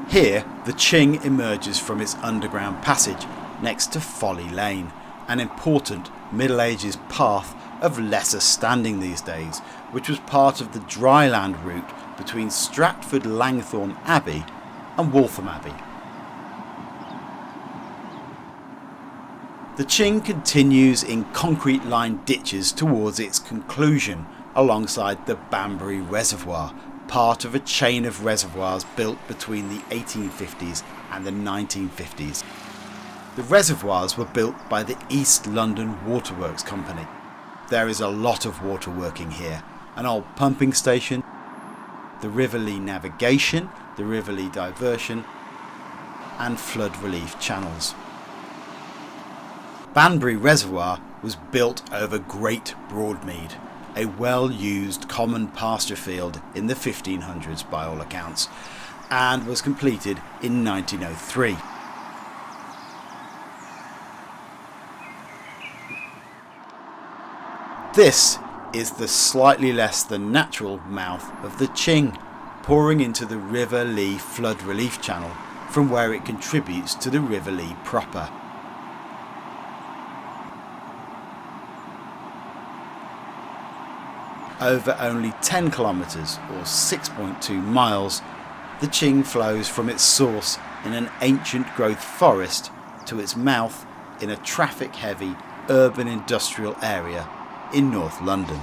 Here, the Ching emerges from its underground passage next to Folly Lane, an important Middle Ages path of lesser standing these days, which was part of the dryland route between Stratford Langthorne Abbey and Waltham Abbey. The Ching continues in concrete-lined ditches towards its conclusion alongside the Banbury Reservoir, part of a chain of reservoirs built between the 1850s and the 1950s. The reservoirs were built by the East London Waterworks Company. There is a lot of water working here, an old pumping station, the River Lee navigation, the River Lee diversion, and flood relief channels. Banbury Reservoir was built over Great Broadmead, a well-used common pasture field in the 1500s by all accounts, and was completed in 1903. This is the slightly less than natural mouth of the Ching, pouring into the River Lee flood relief channel from where it contributes to the River Lee proper. Over only 10 kilometres or 6.2 miles, the Ching flows from its source in an ancient growth forest to its mouth in a traffic heavy urban industrial area in North London.